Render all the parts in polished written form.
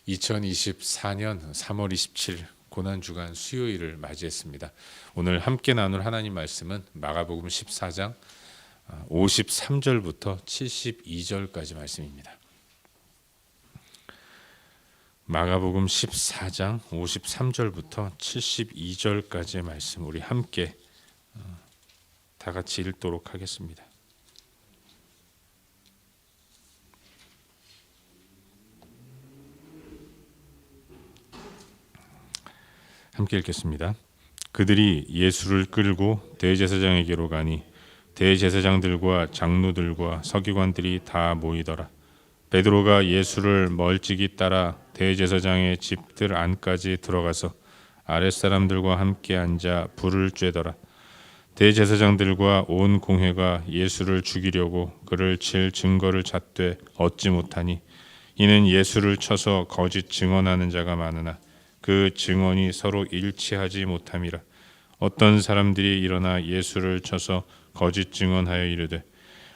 2024년 3월 27일 고난주간 수요일을 맞이했습니다. 오늘 함께 나눌 하나님 말씀은 마가복음 14장 53절부터 72절까지 말씀입니다. 마가복음 14장 53절부터 72절까지의 말씀 우리 함께 다 같이 읽도록 하겠습니다. 함께 읽겠습니다. 그들이 예수를 끌고 대제사장에게로 가니 대제사장들과 장로들과 서기관들이 다 모이더라. 베드로가 예수를 멀찍이 따라 대제사장의 집들 안까지 들어가서 아랫사람들과 함께 앉아 불을 쬐더라. 대제사장들과 온 공회가 예수를 죽이려고 그를 칠 증거를 찾되 얻지 못하니 이는 예수를 쳐서 거짓 증언하는 자가 많으나 그 증언이 서로 일치하지 못함이라. 어떤 사람들이 일어나 예수를 쳐서 거짓 증언하여 이르되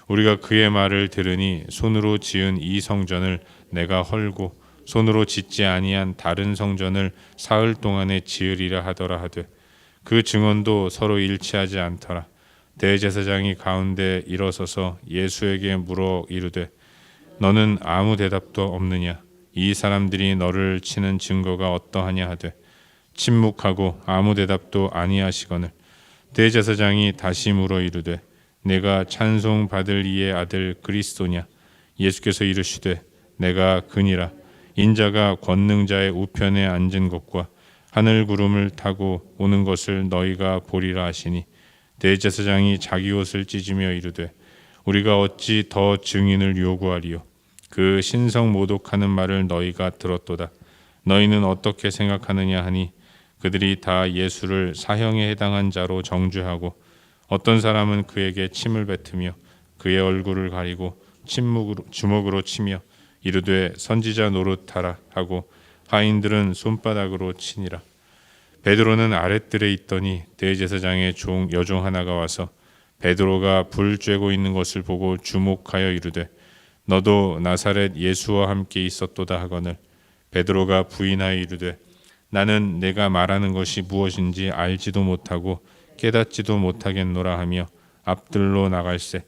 우리가 그의 말을 들으니 손으로 지은 이 성전을 내가 헐고 손으로 짓지 아니한 다른 성전을 사흘 동안에 지으리라 하더라 하되 그 증언도 서로 일치하지 않더라. 대제사장이 가운데 일어서서 예수에게 물어 이르되 너는 아무 대답도 없느냐? 이 사람들이 너를 치는 증거가 어떠하냐 하되 침묵하고 아무 대답도 아니하시거늘 대제사장이 다시 물어 이르되 내가 찬송 받을 이의 아들 그리스도냐? 예수께서 이르시되 내가 그니라. 인자가 권능자의 우편에 앉은 것과 하늘 구름을 타고 오는 것을 너희가 보리라 하시니 대제사장이 자기 옷을 찢으며 이르되 우리가 어찌 더 증인을 요구하리요? 그 신성 모독하는 말을 너희가 들었도다. 너희는 어떻게 생각하느냐 하니 그들이 다 예수를 사형에 해당한 자로 정죄하고 어떤 사람은 그에게 침을 뱉으며 그의 얼굴을 가리고 주먹으로 치며 이르되 선지자 노릇하라 하고 하인들은 손바닥으로 치니라. 베드로는 아랫뜰에 있더니 대제사장의 여종 하나가 와서 베드로가 불 쬐고 있는 것을 보고 주목하여 이르되 너도 나사렛 예수와 함께 있었도다 하거늘 베드로가 부인하여 이르되 나는 내가 말하는 것이 무엇인지 알지도 못하고 깨닫지도 못하겠노라 하며 앞들로 나갈새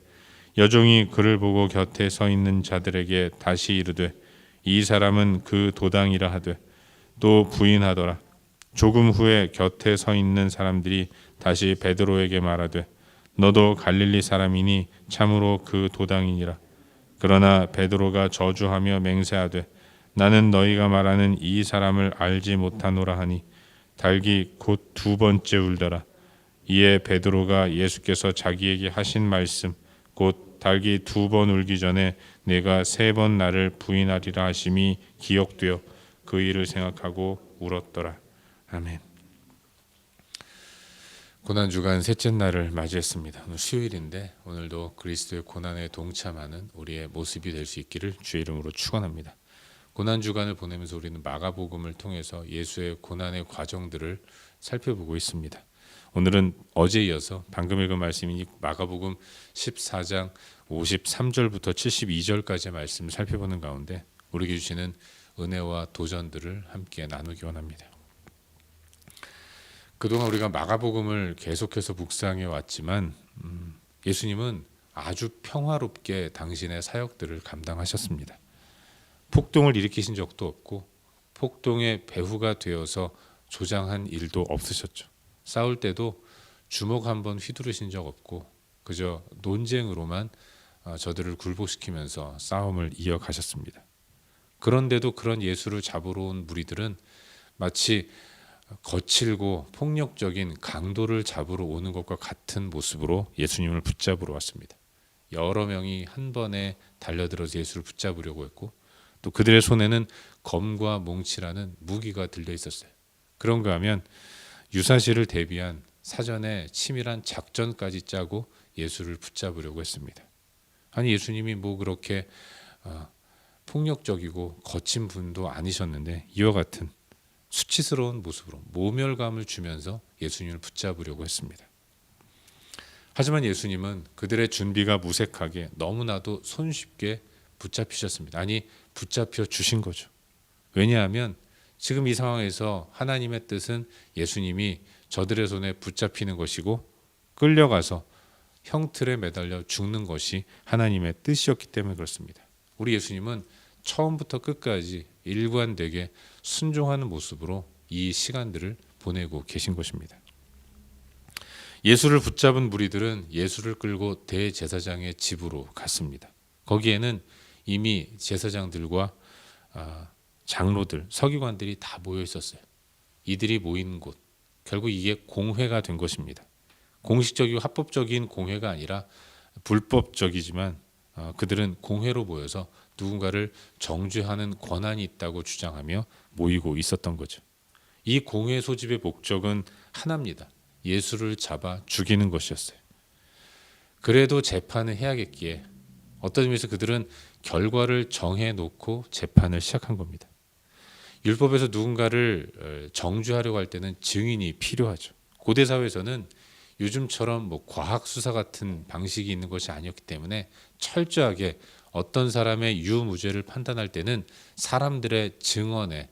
여종이 그를 보고 곁에 서 있는 자들에게 다시 이르되 이 사람은 그 도당이라 하되 또 부인하더라. 조금 후에 곁에 서 있는 사람들이 다시 베드로에게 말하되 너도 갈릴리 사람이니 참으로 그 도당이니라. 그러나 베드로가 저주하며 맹세하되 나는 너희가 말하는 이 사람을 알지 못하노라 하니 닭이 곧 두 번째 울더라. 이에 베드로가 예수께서 자기에게 하신 말씀 곧 닭이 두 번 울기 전에 내가 세 번 나를 부인하리라 하심이 기억되어 그 일을 생각하고 울었더라. 아멘. 고난주간 셋째 날을 맞이했습니다. 오늘 수요일인데 오늘도 그리스도의 고난에 동참하는 우리의 모습이 될 수 있기를 주의 이름으로 축원합니다. 고난주간을 보내면서 우리는 마가복음을 통해서 예수의 고난의 과정들을 살펴보고 있습니다. 오늘은 어제 이어서 방금 읽은 말씀이 마가복음 14장 53절부터 72절까지의 말씀을 살펴보는 가운데 우리에게 주시는 은혜와 도전들을 함께 나누기 원합니다. 그동안 우리가 마가복음을 계속해서 묵상해 왔지만 예수님은 아주 평화롭게 당신의 사역들을 감당하셨습니다. 폭동을 일으키신 적도 없고 폭동의 배후가 되어서 조장한 일도 없으셨죠. 싸울 때도 주먹 한번 휘두르신 적 없고 그저 논쟁으로만 저들을 굴복시키면서 싸움을 이어가셨습니다. 그런데도 그런 예수를 잡으러 온 무리들은 마치 거칠고 폭력적인 강도를 잡으러 오는 것과 같은 모습으로 예수님을 붙잡으러 왔습니다. 여러 명이 한 번에 달려들어서 예수를 붙잡으려고 했고 또 그들의 손에는 검과 몽치라는 무기가 들려 있었어요. 그런가 하면 유사시를 대비한 사전에 치밀한 작전까지 짜고 예수를 붙잡으려고 했습니다. 아니 예수님이 뭐 그렇게 폭력적이고 거친 분도 아니셨는데 이와 같은 수치스러운 모습으로 모멸감을 주면서 예수님을 붙잡으려고 했습니다. 하지만 예수님은 그들의 준비가 무색하게 너무나도 손쉽게 붙잡히셨습니다. 아니 붙잡혀 주신 거죠. 왜냐하면 지금 이 상황에서 하나님의 뜻은 예수님이 저들의 손에 붙잡히는 것이고 끌려가서 형틀에 매달려 죽는 것이 하나님의 뜻이었기 때문에 그렇습니다. 우리 예수님은 처음부터 끝까지 일관되게 순종하는 모습으로 이 시간들을 보내고 계신 것입니다. 예수를 붙잡은 무리들은 예수를 끌고 대제사장의 집으로 갔습니다. 거기에는 이미 제사장들과 장로들, 서기관들이 다 모여 있었어요. 이들이 모인 곳, 결국 이게 공회가 된 것입니다. 공식적이고 합법적인 공회가 아니라 불법적이지만 그들은 공회로 모여서 누군가를 정죄하는 권한이 있다고 주장하며 모이고 있었던 거죠. 이 공회 소집의 목적은 하나입니다. 예수를 잡아 죽이는 것이었어요. 그래도 재판을 해야겠기에 어떤 의미에서 그들은 결과를 정해놓고 재판을 시작한 겁니다. 율법에서 누군가를 정죄하려고 할 때는 증인이 필요하죠. 고대 사회에서는 요즘처럼 과학 수사 같은 방식이 있는 것이 아니었기 때문에 철저하게 어떤 사람의 유무죄를 판단할 때는 사람들의 증언에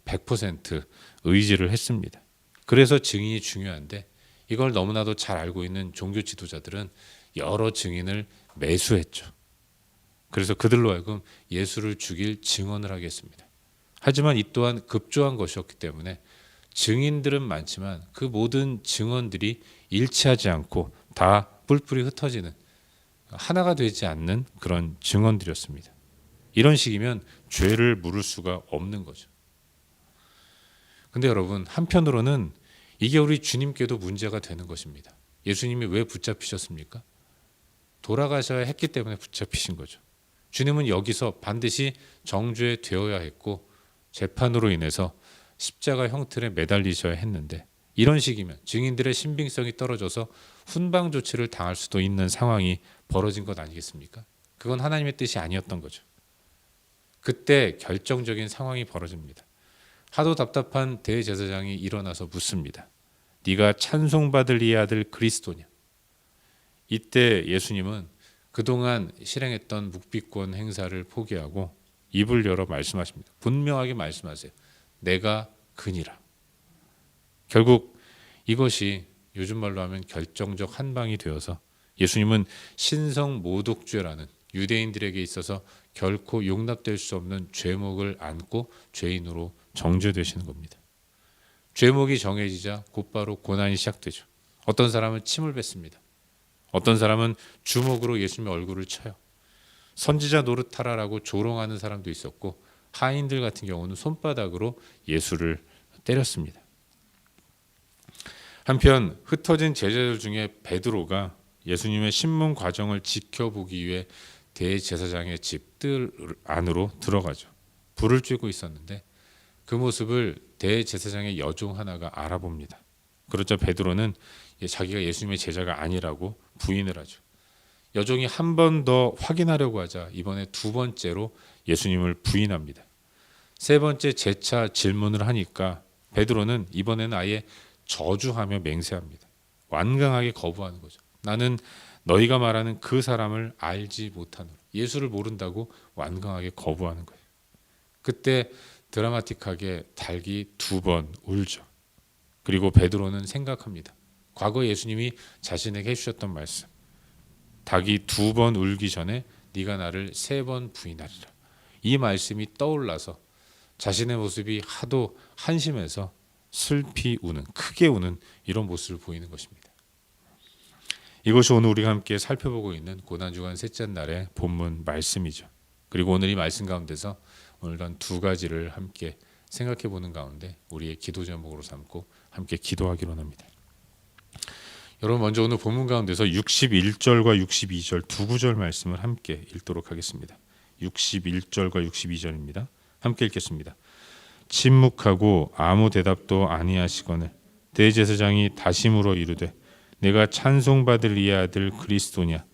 100% 의지를 했습니다. 그래서 증인이 중요한데 이걸 너무나도 잘 알고 있는 종교 지도자들은 여러 증인을 매수했죠. 그래서 그들로 하여금 예수를 죽일 증언을 하게 했습니다. 하지만 이 또한 급조한 것이었기 때문에 증인들은 많지만 그 모든 증언들이 일치하지 않고 다 뿔뿔이 흩어지는 하나가 되지 않는 그런 증언들이었습니다. 이런 식이면 죄를 물을 수가 없는 거죠. 근데 여러분, 한편으로는 이게 우리 주님께도 문제가 되는 것입니다. 예수님이 왜 붙잡히셨습니까? 돌아가셔야 했기 때문에 붙잡히신 거죠. 주님은 여기서 반드시 정죄되어야 했고 재판으로 인해서 십자가 형틀에 매달리셔야 했는데 이런 식이면 증인들의 신빙성이 떨어져서 훈방 조치를 당할 수도 있는 상황이 벌어진 것 아니겠습니까? 그건 하나님의 뜻이 아니었던 거죠. 그때 결정적인 상황이 벌어집니다. 하도 답답한 대제사장이 일어나서 묻습니다. 네가 찬송받을 이 아들 그리스도냐? 이때 예수님은 그동안 실행했던 묵비권 행사를 포기하고 입을 열어 말씀하십니다. 분명하게 말씀하세요. 내가 그니라. 결국 이것이 요즘 말로 하면 결정적 한방이 되어서 예수님은 신성모독죄라는 유대인들에게 있어서 결코 용납될 수 없는 죄목을 안고 죄인으로 정죄되시는 겁니다. 죄목이 정해지자 곧바로 고난이 시작되죠. 어떤 사람은 침을 뱉습니다. 어떤 사람은 주먹으로 예수님의 얼굴을 쳐요. 선지자 노릇하라라고 조롱하는 사람도 있었고 하인들 같은 경우는 손바닥으로 예수를 때렸습니다. 한편 흩어진 제자들 중에 베드로가 예수님의 신문 과정을 지켜보기 위해 대제사장의 집들 안으로 들어가죠. 불을 쬐고 있었는데 그 모습을 대제사장의 여종 하나가 알아봅니다. 그러자 베드로는 자기가 예수님의 제자가 아니라고 부인을 하죠. 여종이 한 번 더 확인하려고 하자 이번에 두 번째로 예수님을 부인합니다. 세 번째 재차 질문을 하니까 베드로는 이번에는 아예 저주하며 맹세합니다. 완강하게 거부하는 거죠. 나는 너희가 말하는 그 사람을 알지 못하노라. 예수를 모른다고 완강하게 거부하는 거예요. 그때 드라마틱하게 닭이 두 번 울죠. 그리고 베드로는 생각합니다. 과거 예수님이 자신에게 해주셨던 말씀. 닭이 두 번 울기 전에 네가 나를 세 번 부인하리라. 이 말씀이 떠올라서 자신의 모습이 하도 한심해서 슬피 우는, 크게 우는 이런 모습을 보이는 것입니다. 이것이 오늘 우리가 함께 살펴보고 있는 고난주간 셋째 날의 본문 말씀이죠. 그리고 오늘 이 말씀 가운데서 오늘 한 두 가지를 함께 생각해 보는 가운데 우리의 기도 제목으로 삼고 함께 기도하기로 합니다. 여러분, 먼저 오늘 본문 가운데서 61절과 62절 두 구절 말씀을 함께 읽도록 하겠습니다. 61절과 62절입니다. 함께 읽겠습니다. 침묵하고 아무 대답도 아니하시거늘 대제사장이 다시 물어 이르되 내가 찬송받을 이 아들 그리스도냐?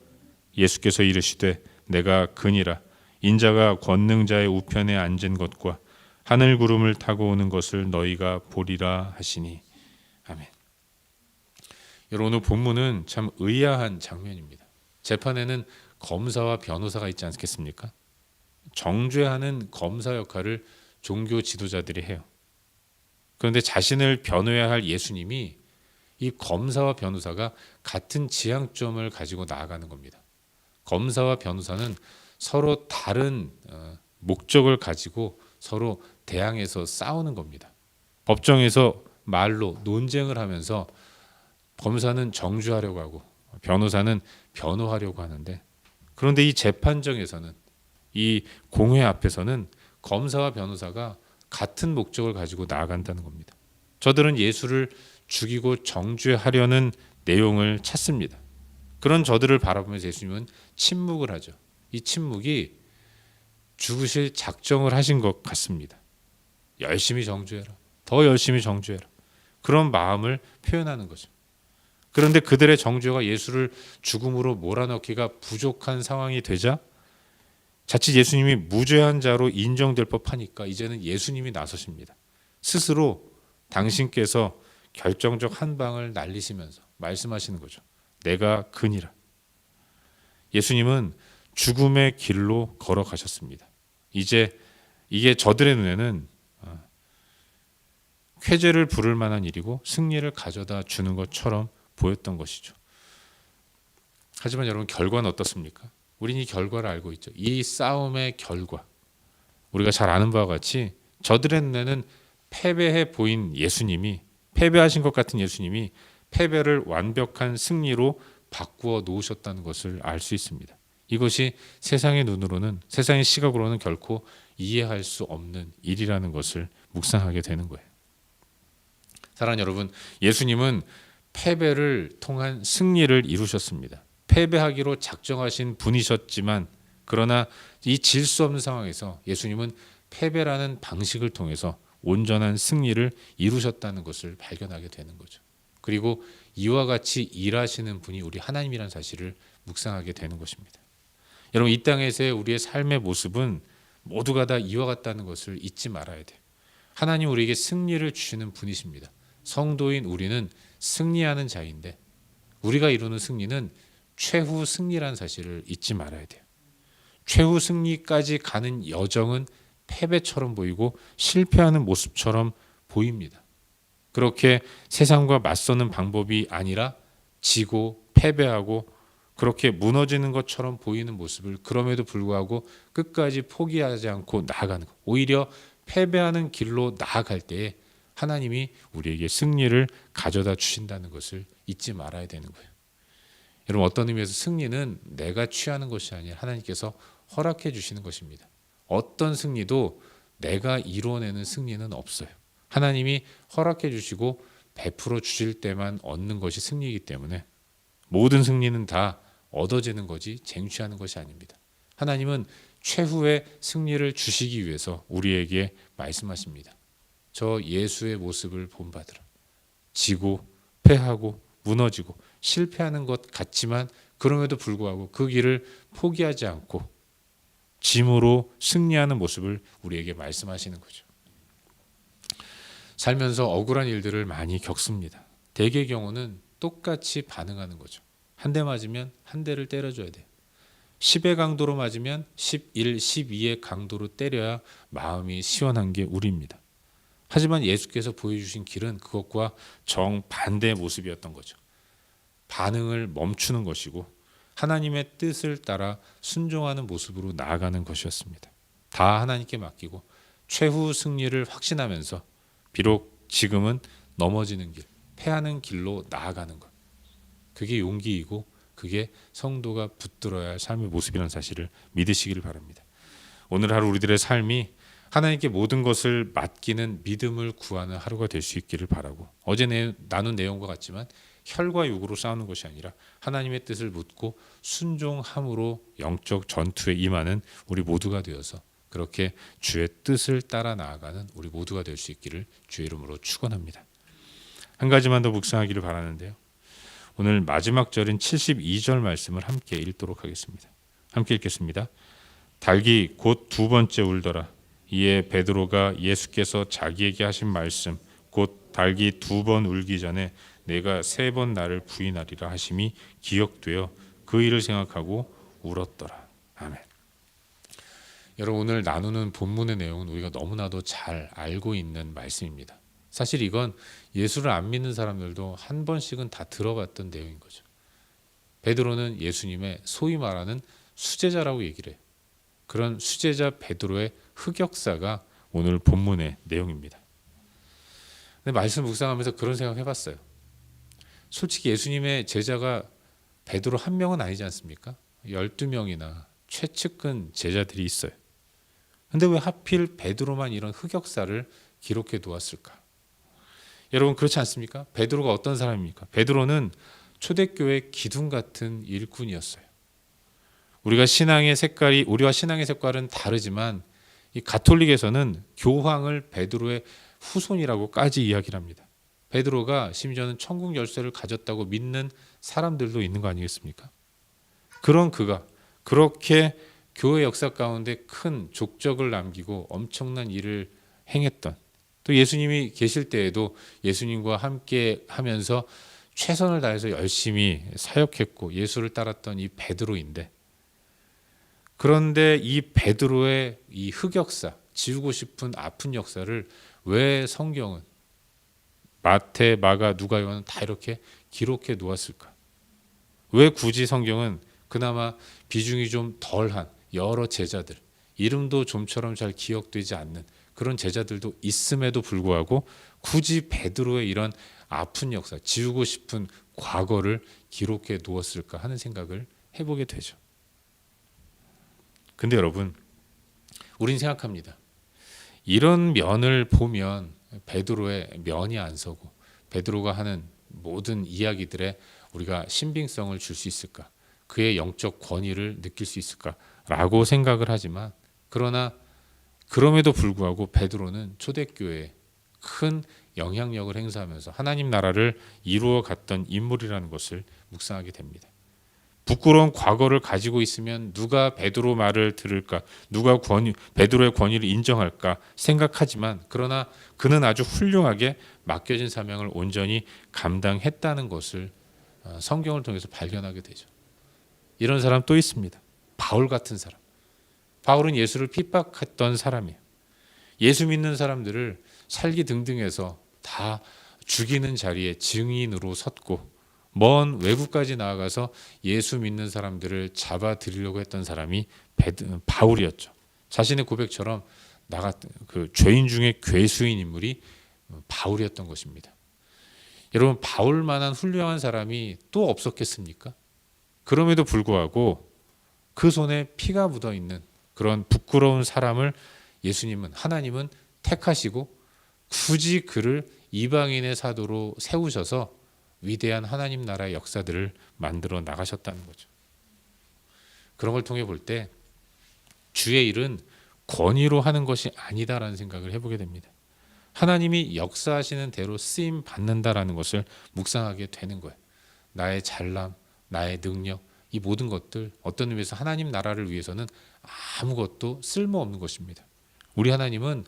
예수께서 이르시되 내가 그니라. 인자가 권능자의 우편에 앉은 것과 하늘 구름을 타고 오는 것을 너희가 보리라 하시니. 아멘. 여러분, 오늘 본문은 참 의아한 장면입니다. 재판에는 검사와 변호사가 있지 않겠습니까? 정죄하는 검사 역할을 종교 지도자들이 해요. 그런데 자신을 변호해야 할 예수님이 이 검사와 변호사가 같은 지향점을 가지고 나아가는 겁니다. 검사와 변호사는 서로 다른 목적을 가지고 서로 대항해서 싸우는 겁니다. 법정에서 말로 논쟁을 하면서 검사는 정죄하려고 하고 변호사는 변호하려고 하는데, 그런데 이 재판정에서는, 이 공회 앞에서는 검사와 변호사가 같은 목적을 가지고 나아간다는 겁니다. 저들은 예수를 죽이고 정죄하려는 내용을 찾습니다. 그런 저들을 바라보면서 예수님은 침묵을 하죠. 이 침묵이 죽으실 작정을 하신 것 같습니다. 열심히 정죄해라. 더 열심히 정죄해라. 그런 마음을 표현하는 거죠. 그런데 그들의 정죄가 예수를 죽음으로 몰아넣기가 부족한 상황이 되자 자칫 예수님이 무죄한 자로 인정될 법하니까 이제는 예수님이 나서십니다. 스스로 당신께서 결정적 한 방을 날리시면서 말씀하시는 거죠. 내가 그니라. 예수님은 죽음의 길로 걸어가셨습니다. 이제 이게 저들의 눈에는 쾌재를 부를 만한 일이고 승리를 가져다 주는 것처럼 보였던 것이죠. 하지만 여러분, 결과는 어떻습니까? 우리는 이 결과를 알고 있죠. 이 싸움의 결과, 우리가 잘 아는 바와 같이 저들의 눈에는 패배해 보인 예수님이, 패배하신 것 같은 예수님이 패배를 완벽한 승리로 바꾸어 놓으셨다는 것을 알 수 있습니다. 이것이 세상의 눈으로는, 세상의 시각으로는 결코 이해할 수 없는 일이라는 것을 묵상하게 되는 거예요. 사랑하는 여러분, 예수님은 패배를 통한 승리를 이루셨습니다. 패배하기로 작정하신 분이셨지만, 그러나 이 질 수 없는 상황에서 예수님은 패배라는 방식을 통해서 온전한 승리를 이루셨다는 것을 발견하게 되는 거죠. 그리고 이와 같이 일하시는 분이 우리 하나님이라는 사실을 묵상하게 되는 것입니다. 여러분, 이 땅에서의 우리의 삶의 모습은 모두가 다 이와 같다는 것을 잊지 말아야 돼요. 하나님 우리에게 승리를 주시는 분이십니다. 성도인 우리는 승리하는 자인데, 우리가 이루는 승리는 최후 승리라는 사실을 잊지 말아야 돼요. 최후 승리까지 가는 여정은 패배처럼 보이고 실패하는 모습처럼 보입니다. 그렇게 세상과 맞서는 방법이 아니라 지고 패배하고 그렇게 무너지는 것처럼 보이는 모습을 그럼에도 불구하고 끝까지 포기하지 않고 나아가는 것, 오히려 패배하는 길로 나아갈 때에 하나님이 우리에게 승리를 가져다 주신다는 것을 잊지 말아야 되는 거예요. 여러분, 어떤 의미에서 승리는 내가 취하는 것이 아니라 하나님께서 허락해 주시는 것입니다. 어떤 승리도 내가 이루어내는 승리는 없어요. 하나님이 허락해 주시고 베풀어 주실 때만 얻는 것이 승리이기 때문에 모든 승리는 다 얻어지는 거지 쟁취하는 것이 아닙니다. 하나님은 최후의 승리를 주시기 위해서 우리에게 말씀하십니다. 저 예수의 모습을 본받으라. 지고 패하고 무너지고 실패하는 것 같지만 그럼에도 불구하고 그 길을 포기하지 않고 짐으로 승리하는 모습을 우리에게 말씀하시는 거죠. 살면서 억울한 일들을 많이 겪습니다. 대개의 경우는 똑같이 반응하는 거죠. 한 대 맞으면 한 대를 때려줘야 돼요. 10의 강도로 맞으면 11, 12의 강도로 때려야 마음이 시원한 게 우리입니다. 하지만 예수께서 보여주신 길은 그것과 정반대의 모습이었던 거죠. 반응을 멈추는 것이고 하나님의 뜻을 따라 순종하는 모습으로 나아가는 것이었습니다. 다 하나님께 맡기고 최후 승리를 확신하면서 비록 지금은 넘어지는 길, 패하는 길로 나아가는 것. 그게 용기이고 그게 성도가 붙들어야 할 삶의 모습이라는 사실을 믿으시기를 바랍니다. 오늘 하루 우리들의 삶이 하나님께 모든 것을 맡기는 믿음을 구하는 하루가 될 수 있기를 바라고, 어제 나눈 내용과 같지만 혈과 육으로 싸우는 것이 아니라 하나님의 뜻을 묻고 순종함으로 영적 전투에 임하는 우리 모두가 되어서 그렇게 주의 뜻을 따라 나아가는 우리 모두가 될 수 있기를 주의 이름으로 축원합니다. 한 가지만 더 묵상하기를 바라는데요. 오늘 마지막 절인 72절 말씀을 함께 읽도록 하겠습니다. 함께 읽겠습니다. 닭이 곧 두 번째 울더라. 이에 베드로가 예수께서 자기에게 하신 말씀 곧 닭이 두 번 울기 전에 내가 세 번 나를 부인하리라 하심이 기억되어 그 일을 생각하고 울었더라. 아멘. 여러분, 오늘 나누는 본문의 내용은 우리가 너무나도 잘 알고 있는 말씀입니다. 사실 이건 예수를 안 믿는 사람들도 한 번씩은 다 들어봤던 내용인 거죠. 베드로는 예수님의 소위 말하는 수제자라고 얘기를 해요. 그런 수제자 베드로의 흑역사가 오늘 본문의 내용입니다. 근데 말씀 묵상하면서 그런 생각 해봤어요. 솔직히 예수님의 제자가 베드로 한 명은 아니지 않습니까? 12명이나 최측근 제자들이 있어요. 근데 왜 하필 베드로만 이런 흑역사를 기록해 두었을까? 여러분, 그렇지 않습니까? 베드로가 어떤 사람입니까? 베드로는 초대교회 기둥 같은 일꾼이었어요. 우리와 신앙의 색깔은 다르지만 이 가톨릭에서는 교황을 베드로의 후손이라고까지 이야기를 합니다. 베드로가 심지어는 천국 열쇠를 가졌다고 믿는 사람들도 있는 거 아니겠습니까? 그런 그가 그렇게 교회 역사 가운데 큰 족적을 남기고 엄청난 일을 행했던, 또 예수님이 계실 때에도 예수님과 함께 하면서 최선을 다해서 열심히 사역했고 예수를 따랐던 이 베드로인데, 그런데 이 베드로의 이 흑역사, 지우고 싶은 아픈 역사를 왜 성경은 마태, 마가, 누가, 요한은 다 이렇게 기록해 놓았을까? 왜 굳이 성경은 그나마 비중이 좀 덜한 여러 제자들, 이름도 좀처럼 잘 기억되지 않는 그런 제자들도 있음에도 불구하고 굳이 베드로의 이런 아픈 역사, 지우고 싶은 과거를 기록해 두었을까 하는 생각을 해보게 되죠. 근데 여러분, 우린 생각합니다. 이런 면을 보면 베드로의 면이 안 서고 베드로가 하는 모든 이야기들에 우리가 신빙성을 줄 수 있을까? 그의 영적 권위를 느낄 수 있을까라고 생각을 하지만, 그러나 그럼에도 불구하고 베드로는 초대교회에 큰 영향력을 행사하면서 하나님 나라를 이루어 갔던 인물이라는 것을 묵상하게 됩니다. 부끄러운 과거를 가지고 있으면 누가 베드로 말을 들을까? 누가 베드로의 권위를 인정할까 생각하지만, 그러나 그는 아주 훌륭하게 맡겨진 사명을 온전히 감당했다는 것을 성경을 통해서 발견하게 되죠. 이런 사람 또 있습니다. 바울 같은 사람. 바울은 예수를 핍박했던 사람이에요. 예수 믿는 사람들을 살기 등등해서 다 죽이는 자리에 증인으로 섰고, 먼 외국까지 나아가서 예수 믿는 사람들을 잡아들이려고 했던 사람이 바울이었죠. 자신의 고백처럼 그 죄인 중에 괴수인 인물이 바울이었던 것입니다. 여러분, 바울만한 훌륭한 사람이 또 없었겠습니까? 그럼에도 불구하고 그 손에 피가 묻어 있는 그런 부끄러운 사람을 하나님은 택하시고 굳이 그를 이방인의 사도로 세우셔서 위대한 하나님 나라의 역사들을 만들어 나가셨다는 거죠. 그런 걸 통해 볼 때 주의 일은 권위로 하는 것이 아니다라는 생각을 해보게 됩니다. 하나님이 역사하시는 대로 쓰임 받는다라는 것을 묵상하게 되는 거예요. 나의 잘남, 나의 능력, 이 모든 것들 어떤 의미에서 하나님 나라를 위해서는 아무것도 쓸모없는 것입니다. 우리 하나님은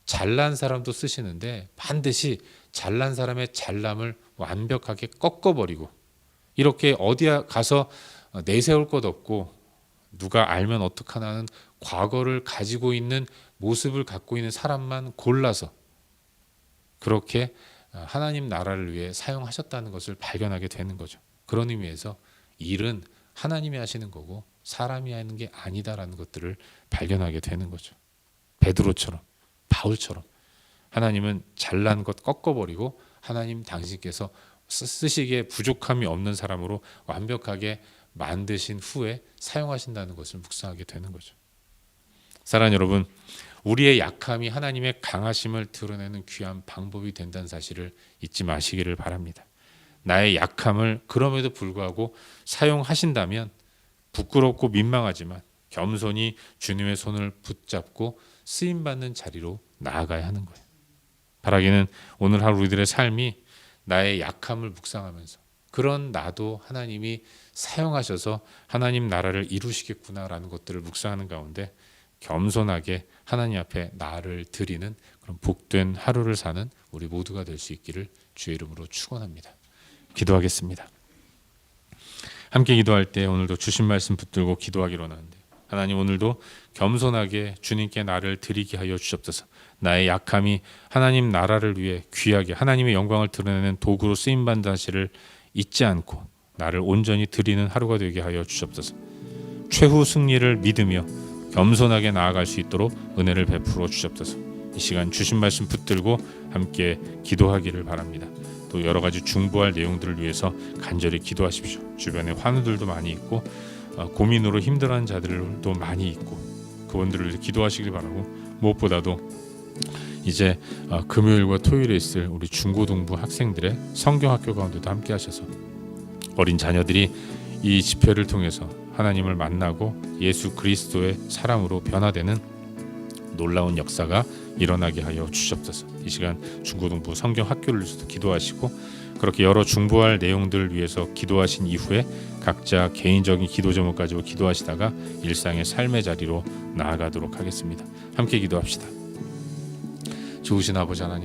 잘난 사람도 쓰시는데 반드시 잘난 사람의 잘남을 완벽하게 꺾어버리고, 이렇게 어디에 가서 내세울 것 없고 누가 알면 어떡하나 하는 과거를 가지고 있는 모습을 갖고 있는 사람만 골라서 그렇게 하나님 나라를 위해 사용하셨다는 것을 발견하게 되는 거죠. 그런 의미에서 일은 하나님이 하시는 거고 사람이 하는 게 아니다라는 것들을 발견하게 되는 거죠. 베드로처럼, 바울처럼 하나님은 잘난 것 꺾어버리고 하나님 당신께서 쓰시기에 부족함이 없는 사람으로 완벽하게 만드신 후에 사용하신다는 것을 묵상하게 되는 거죠. 사랑하는 여러분, 우리의 약함이 하나님의 강하심을 드러내는 귀한 방법이 된다는 사실을 잊지 마시기를 바랍니다. 나의 약함을 그럼에도 불구하고 사용하신다면 부끄럽고 민망하지만 겸손히 주님의 손을 붙잡고 쓰임받는 자리로 나아가야 하는 거예요. 바라기는 오늘 하루 우리들의 삶이 나의 약함을 묵상하면서 그런 나도 하나님이 사용하셔서 하나님 나라를 이루시겠구나라는 것들을 묵상하는 가운데 겸손하게 하나님 앞에 나를 드리는 그런 복된 하루를 사는 우리 모두가 될 수 있기를 주의 이름으로 축원합니다. 기도하겠습니다. 함께 기도할 때 오늘도 주신 말씀 붙들고 기도하기로 하는데, 하나님, 오늘도 겸손하게 주님께 나를 드리게 하여 주옵소서. 나의 약함이 하나님 나라를 위해 귀하게 하나님의 영광을 드러내는 도구로 쓰임받는 사실을 잊지 않고 나를 온전히 드리는 하루가 되게 하여 주옵소서. 최후 승리를 믿으며 겸손하게 나아갈 수 있도록 은혜를 베풀어 주옵소서. 이 시간 주신 말씀 붙들고 함께 기도하기를 바랍니다. 또 여러 가지 중보할 내용들을 위해서 간절히 기도하십시오. 주변에 환우들도 많이 있고 고민으로 힘들어하는 자들도 많이 있고 그분들을 위해서 기도하시길 바라고, 무엇보다도 이제 금요일과 토요일에 있을 우리 중고등부 학생들의 성경학교 가운데도 함께 하셔서 어린 자녀들이 이 집회를 통해서 하나님을 만나고 예수 그리스도의 사람으로 변화되는 놀라운 역사가 일어나게 하여 주시옵소서. 이 시간 중고등부 성경학교를 위해서도 기도하시고, 그렇게 여러 중보할 내용들을 위해서 기도하신 이후에 각자 개인적인 기도 제목 가지고 기도하시다가 일상의 삶의 자리로 나아가도록 하겠습니다. 함께 기도합시다. 좋으신 아버지 하나님,